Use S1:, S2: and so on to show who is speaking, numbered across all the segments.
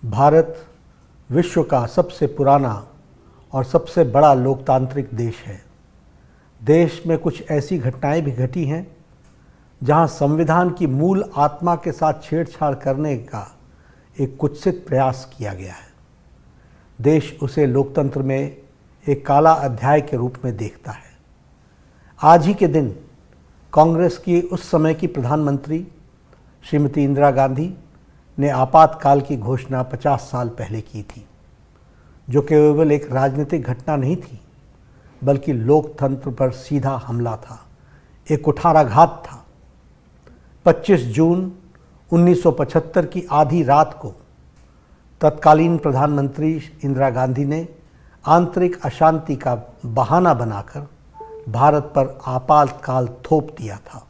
S1: भारत विश्व का सबसे पुराना और सबसे बड़ा लोकतांत्रिक देश है। देश में कुछ ऐसी घटनाएं भी घटी हैं जहां संविधान की मूल आत्मा के साथ छेड़छाड़ करने का एक कुत्सित प्रयास किया गया है। देश उसे लोकतंत्र में एक काला अध्याय के रूप में देखता है। आज ही के दिन कांग्रेस की उस समय की प्रधानमंत्री श्रीमती इंदिरा गांधी ने आपातकाल की घोषणा 50 साल पहले की थी, जो केवल एक राजनीतिक घटना नहीं थी बल्कि लोकतंत्र पर सीधा हमला था, एक कुठाराघात था। 25 जून 1975 की आधी रात को तत्कालीन प्रधानमंत्री इंदिरा गांधी ने आंतरिक अशांति का बहाना बनाकर भारत पर आपातकाल थोप दिया था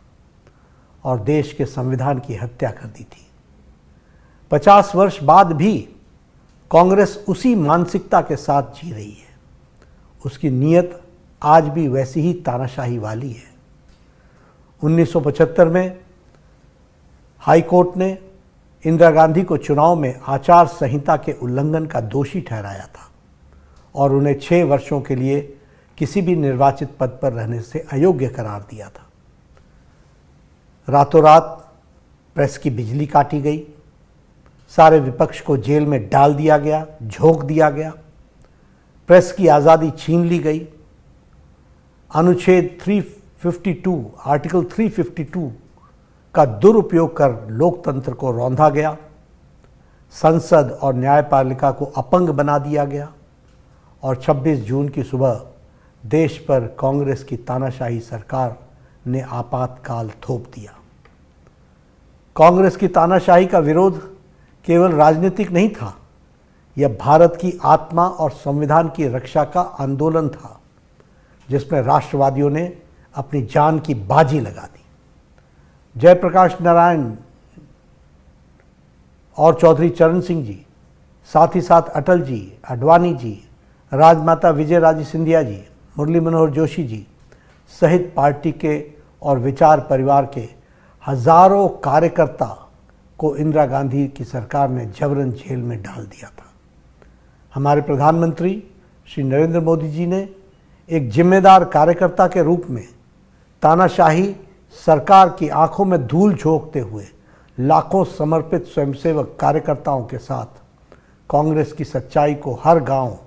S1: और देश के संविधान की हत्या कर दी थी। 50 वर्ष बाद भी कांग्रेस उसी मानसिकता के साथ जी रही है। उसकी नीयत आज भी वैसी ही तानाशाही वाली है। 1975 में हाई कोर्ट ने इंदिरा गांधी को चुनाव में आचार संहिता के उल्लंघन का दोषी ठहराया था और उन्हें 6 वर्षों के लिए किसी भी निर्वाचित पद पर रहने से अयोग्य करार दिया था। रातों रात प्रेस की बिजली काटी गई, सारे विपक्ष को जेल में डाल दिया गया, झोंक दिया गया, प्रेस की आज़ादी छीन ली गई। अनुच्छेद 352 आर्टिकल 352 का दुरुपयोग कर लोकतंत्र को रौंदा गया। संसद और न्यायपालिका को अपंग बना दिया गया और 26 जून की सुबह देश पर कांग्रेस की तानाशाही सरकार ने आपातकाल थोप दिया। कांग्रेस की तानाशाही का विरोध केवल राजनीतिक नहीं था, यह भारत की आत्मा और संविधान की रक्षा का आंदोलन था, जिसमें राष्ट्रवादियों ने अपनी जान की बाजी लगा दी। जयप्रकाश नारायण और चौधरी चरण सिंह जी, साथ ही साथ अटल जी, आडवाणी जी, राजमाता विजयराजे सिंधिया जी, मुरली मनोहर जोशी जी सहित पार्टी के और विचार परिवार के हजारों कार्यकर्ता को इंदिरा गांधी की सरकार ने जबरन जेल में डाल दिया था। हमारे प्रधानमंत्री श्री नरेंद्र मोदी जी ने एक जिम्मेदार कार्यकर्ता के रूप में तानाशाही सरकार की आंखों में धूल झोंकते हुए लाखों समर्पित स्वयंसेवक कार्यकर्ताओं के साथ कांग्रेस की सच्चाई को हर गांव,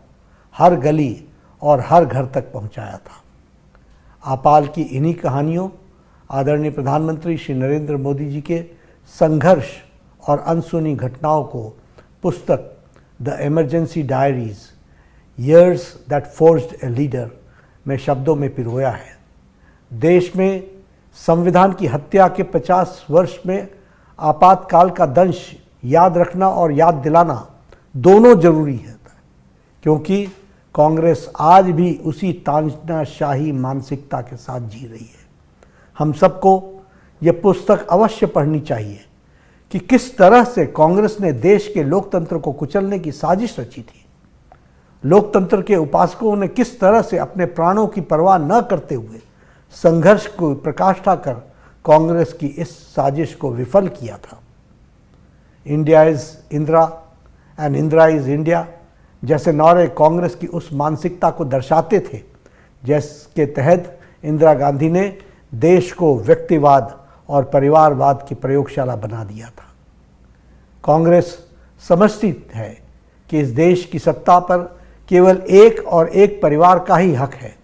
S1: हर गली और हर घर तक पहुंचाया था। आपाल की इन्हीं कहानियों आदरणीय प्रधानमंत्री श्री नरेंद्र मोदी जी के संघर्ष और अनसुनी घटनाओं को पुस्तक the emergency diaries years that forged a leader में शब्दों में पिरोया है। देश में संविधान की हत्या के 50 वर्ष में आपातकाल का दंश याद रखना और याद दिलाना दोनों जरूरी है, क्योंकि कांग्रेस आज भी उसी तानाशाही मानसिकता के साथ जी रही है। हम सबको यह पुस्तक अवश्य पढ़नी चाहिए कि किस तरह से कांग्रेस ने देश के लोकतंत्र को कुचलने की साजिश रची थी। लोकतंत्र के उपासकों ने किस तरह से अपने प्राणों की परवाह न करते हुए संघर्ष को प्रकाष्ठा कर कांग्रेस की इस साजिश को विफल किया था। India is Indira and Indira is India जैसे नारे कांग्रेस की उस मानसिकता को दर्शाते थे, जिसके तहत इंदिरा गांधी ने देश को व्यक्तिवाद और परिवारवाद की प्रयोगशाला बना दिया था। कांग्रेस समझती है कि इस देश की सत्ता पर केवल एक और एक परिवार का ही हक है,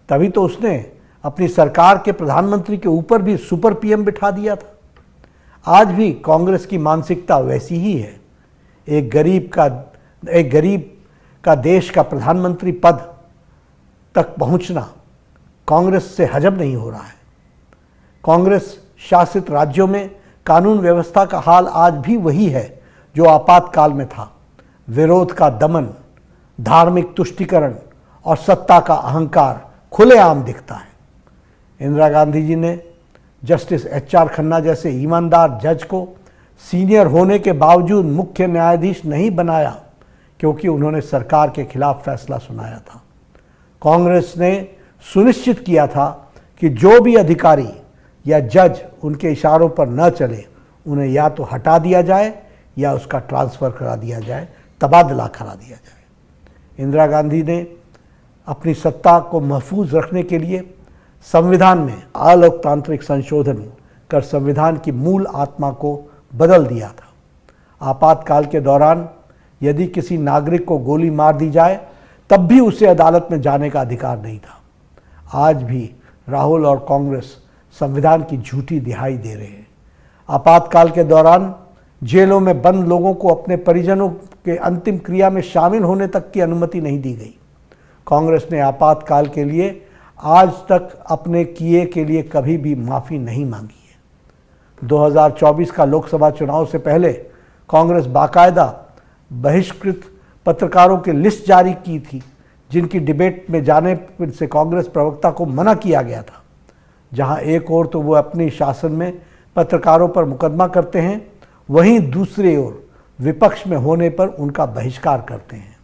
S1: तभी तो उसने अपनी सरकार के प्रधानमंत्री के ऊपर भी सुपर पीएम बिठा दिया था। आज भी कांग्रेस की मानसिकता वैसी ही है। एक गरीब का देश का प्रधानमंत्री पद तक पहुंचना कांग्रेस से हजम नहीं हो रहा है। कांग्रेस शासित राज्यों में कानून व्यवस्था का हाल आज भी वही है जो आपातकाल में था। विरोध का दमन, धार्मिक तुष्टीकरण और सत्ता का अहंकार खुलेआम दिखता है। इंदिरा गांधी जी ने जस्टिस HR खन्ना जैसे ईमानदार जज को सीनियर होने के बावजूद मुख्य न्यायाधीश नहीं बनाया, क्योंकि उन्होंने सरकार के खिलाफ फैसला सुनाया था। कांग्रेस ने सुनिश्चित किया था कि जो भी अधिकारी या जज उनके इशारों पर न चले, उन्हें या तो हटा दिया जाए या उसका ट्रांसफ़र करा दिया जाए, तबादला करा दिया जाए। इंदिरा गांधी ने अपनी सत्ता को महफूज रखने के लिए संविधान में अलोकतांत्रिक संशोधन कर संविधान की मूल आत्मा को बदल दिया था। आपातकाल के दौरान यदि किसी नागरिक को गोली मार दी जाए तब भी उसे अदालत में जाने का अधिकार नहीं था। आज भी राहुल और कांग्रेस संविधान की झूठी दिहाई दे रहे हैं। आपातकाल के दौरान जेलों में बंद लोगों को अपने परिजनों के अंतिम क्रिया में शामिल होने तक की अनुमति नहीं दी गई। कांग्रेस ने आपातकाल के लिए आज तक अपने किए के लिए कभी भी माफ़ी नहीं मांगी है। 2024 का लोकसभा चुनाव से पहले कांग्रेस बाकायदा बहिष्कृत पत्रकारों की लिस्ट जारी की थी, जिनकी डिबेट में जाने से कांग्रेस प्रवक्ता को मना किया गया था। जहां एक ओर तो वो अपने शासन में पत्रकारों पर मुकदमा करते हैं, वहीं दूसरी ओर विपक्ष में होने पर उनका बहिष्कार करते हैं।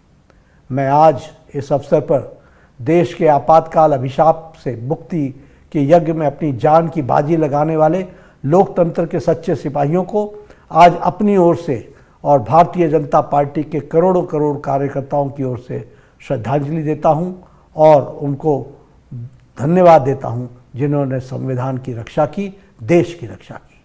S1: मैं आज इस अवसर पर देश के आपातकाल अभिशाप से मुक्ति के यज्ञ में अपनी जान की बाजी लगाने वाले लोकतंत्र के सच्चे सिपाहियों को आज अपनी ओर से और भारतीय जनता पार्टी के करोड़ों करोड़ कार्यकर्ताओं की ओर से श्रद्धांजलि देता हूं और उनको धन्यवाद देता हूं, जिन्होंने संविधान की रक्षा की, देश की रक्षा की।